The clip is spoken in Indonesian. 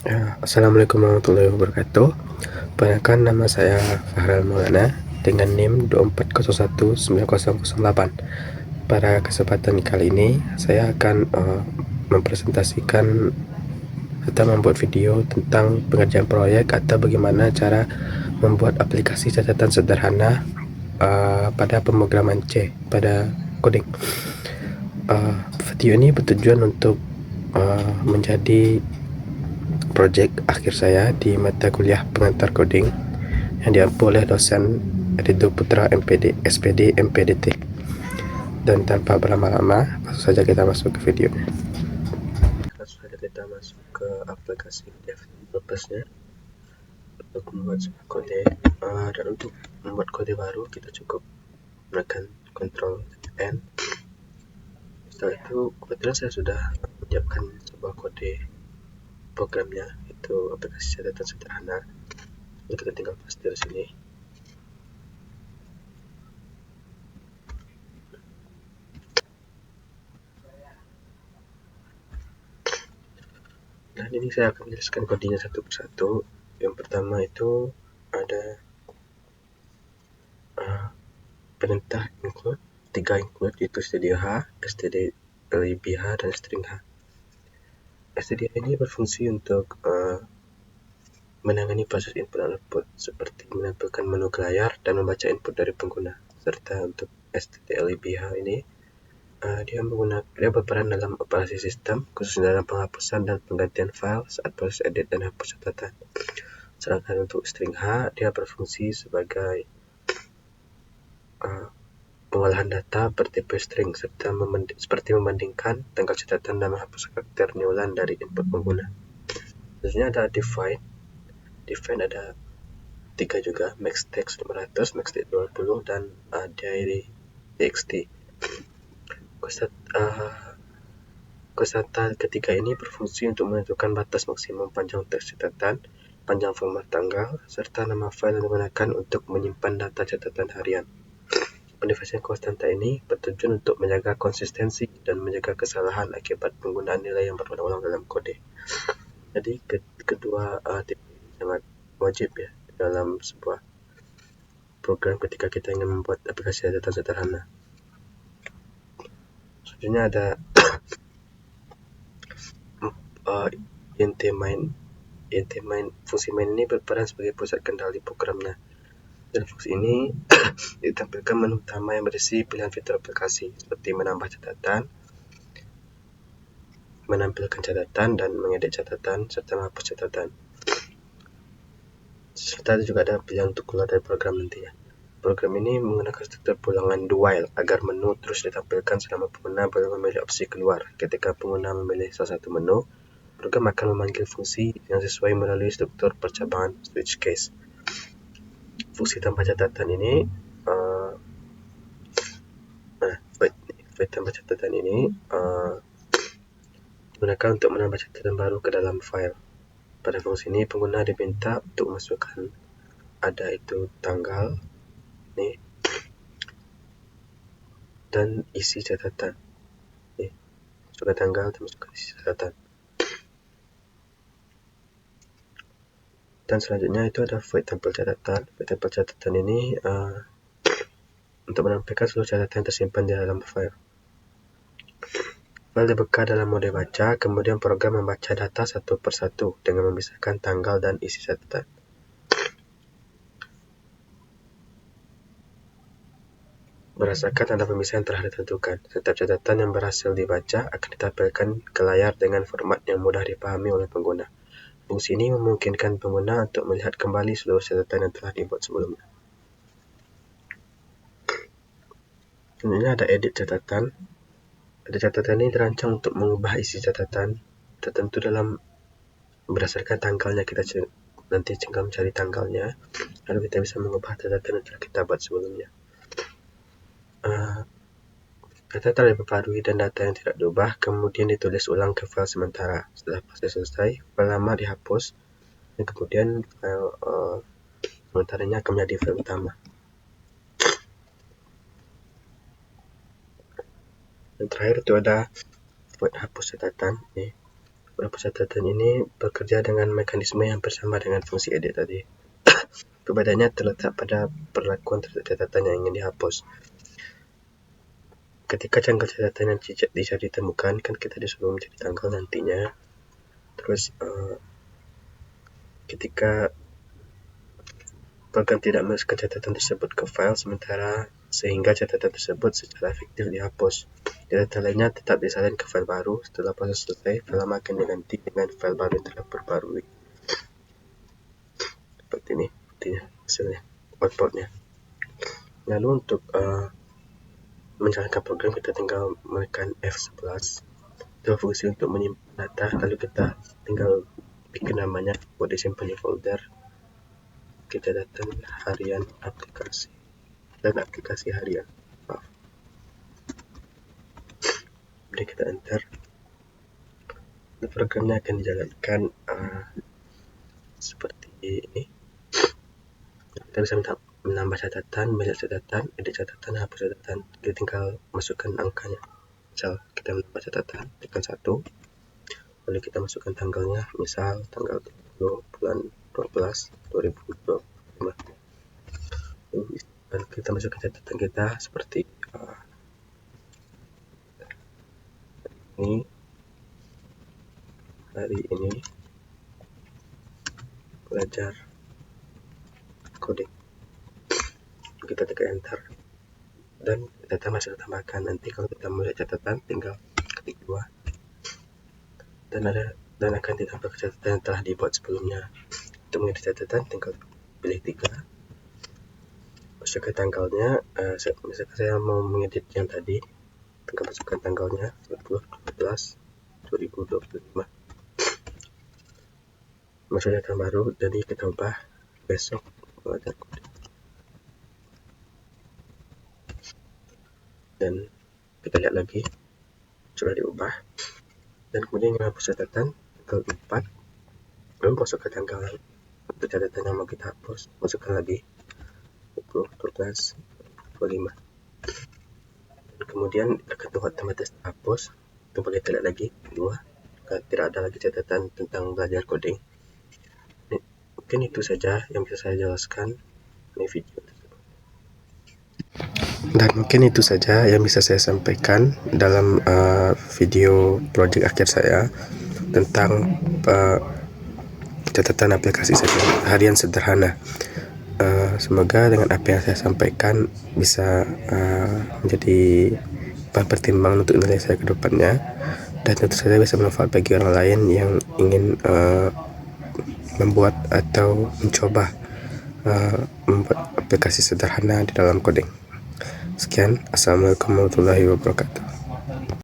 Assalamualaikum warahmatullahi wabarakatuh. Perkenalkan, nama saya Fahral Maulana dengan NIM 24019008. Pada kesempatan kali ini saya akan mempresentasikan atau membuat video tentang pengerjaan proyek atau bagaimana cara membuat aplikasi catatan sederhana pada pemrograman C, pada coding. Video ini bertujuan untuk menjadi proyek akhir saya di mata kuliah pengantar coding yang diampu oleh dosen Ridho Putra MPD, SPD, MPDT. Dan tanpa berlama-lama, langsung saja kita masuk ke videonya. Langsung saja kita masuk ke aplikasi developers-nya untuk membuat sebuah kode. Dan untuk membuat kode baru, kita cukup menekan Ctrl N. Setelah itu, kebetulan saya sudah menyiapkan sebuah kode programnya, itu aplikasi catatan sederhana. Jadi kita tinggal paste di sini. Nah, ini saya akan menjelaskan kodenya satu persatu. Yang pertama itu ada perintah include, 3 include, yaitu stdh, stdlibh, dan string h. stdh ini berfungsi untuk menangani proses input dan output, seperti menampilkan menu ke layar dan membaca input dari pengguna. Serta untuk stdlibh ini dia berperan dalam operasi sistem, khususnya dalam penghapusan dan penggantian file saat proses edit dan hapus catatan. Sedangkan untuk string h, dia berfungsi sebagai pengolahan data bertipe string, serta seperti membandingkan tanggal catatan dan menghapus karakter niulan dari input pengguna. Selanjutnya ada define ada 3 juga, max text 500, max text 20, dan diary txt. Kosata ketiga ini berfungsi untuk menentukan batas maksimum panjang teks catatan, panjang format tanggal, serta nama file yang digunakan untuk menyimpan data catatan harian. Pendefinisan konstanta ini bertujuan untuk menjaga konsistensi dan menjaga kesalahan akibat penggunaan nilai yang berulang-ulang dalam kode. Jadi kedua tipe ini sangat wajib ya dalam sebuah program ketika kita ingin membuat aplikasi catatan sederhana. Selanjutnya ada int main. Fungsi main ini berperan sebagai pusat kendali programnya. Dan fungsi ini ditampilkan menu utama yang berisi pilihan fitur aplikasi seperti menambah catatan, menampilkan catatan, dan mengedit catatan, serta menghapus catatan. Serta juga ada pilihan untuk keluar dari program nantinya. Program ini menggunakan struktur pulangan do while agar menu terus ditampilkan selama pengguna belum memilih opsi keluar. Ketika pengguna memilih salah satu menu, program akan memanggil fungsi yang sesuai melalui struktur percabangan switch case. Fungsi tambah catatan ini tambah catatan ini digunakan untuk menambah catatan baru ke dalam file. Pada fungsi ini pengguna diminta untuk memasukkan ada itu tanggal nih dan isi catatan. Masukkan tanggal dan masukkan isi catatan. Dan selanjutnya itu ada void tampil catatan. Void tampil catatan ini untuk menampilkan seluruh catatan yang tersimpan di dalam file. File dibuka dalam mode baca, kemudian program membaca data satu persatu dengan memisahkan tanggal dan isi catatan. Berdasarkan tanda pemisah yang telah ditentukan, setiap catatan yang berhasil dibaca akan ditampilkan ke layar dengan format yang mudah dipahami oleh pengguna. Fungsi ini memungkinkan pengguna untuk melihat kembali seluruh catatan yang telah dibuat sebelumnya. Selanjutnya ada edit catatan. Edit catatan ini dirancang untuk mengubah isi catatan tertentu dalam berdasarkan tanggalnya. Kita nanti tinggal mencari tanggalnya, lalu kita bisa mengubah catatan yang telah kita buat sebelumnya. Data telah diperbarui dan data yang tidak diubah kemudian ditulis ulang ke file sementara. Setelah proses selesai, file lama dihapus dan kemudian file sementaranya akan menjadi file utama. Dan terakhir itu ada void hapus catatan. Beberapa catatan ini bekerja dengan mekanisme yang bersama dengan fungsi edit tadi. Perbedaannya terletak pada perlakuan catatan yang ingin dihapus. Ketika tanggal catatan yang bisa ditemukan, kan kita disuruh mencari tanggal nantinya. Terus ketika program tidak memasukkan catatan tersebut ke file sementara, sehingga catatan tersebut secara efektif dihapus. Data lainnya tetap disalin ke file baru. Setelah proses selesai, file lama akan diganti dengan file baru yang telah perbarui. Seperti ini hasilnya, outputnya. Lalu untuk menjalankan program, kita tinggal menekan F11. Itu fungsi untuk menyimpan data. Lalu kita tinggal bikin namanya buat disimpan di folder catatan harian aplikasi dan aplikasi harian. Kemudian kita enter. Programnya akan dijalankan seperti ini. Kita bisa menambah catatan, banyak catatan, edit catatan, hapus catatan. Kita tinggal masukkan angkanya. Misal kita menambah catatan, tekan 1. Lalu kita masukkan tanggalnya, misal tanggal 20 bulan 12 2025. Dan kita masukkan catatan kita seperti ini, hari ini belajar coding. Kita tekan enter dan data masih ditambahkan. Nanti kalau kita melihat catatan, tinggal ketik 2 dan akan ditambah catatan yang telah dibuat sebelumnya. Untuk mengedit catatan, tinggal pilih 3, masukkan tanggalnya. Misalkan saya mau mengedit yang tadi, tinggal masukkan tanggalnya 12 2025. Masuk data baru, jadi kita ubah besok belajar coding. Dan kita lihat lagi, sudah diubah. Dan kemudian menghapus catatan, tinggal 4. Belum masukkan tanggal untuk catatan yang mau kita hapus, masukkan lagi 12 25. Dan kemudian akan otomatis hapus. Coba kita lihat lagi 2, tidak ada lagi catatan tentang belajar coding. Mungkin itu saja yang bisa saya jelaskan di video tersebut. Dan mungkin itu saja yang bisa saya sampaikan dalam video project akhir saya tentang catatan aplikasi harian sederhana. Semoga dengan apa yang saya sampaikan bisa menjadi bahan pertimbangan untuk nilai saya ke depannya, dan tentu saja bisa bermanfaat bagi orang lain yang ingin membuat atau mencoba membuat aplikasi sederhana di dalam coding. Sekian, assalamualaikum warahmatullahi wabarakatuh.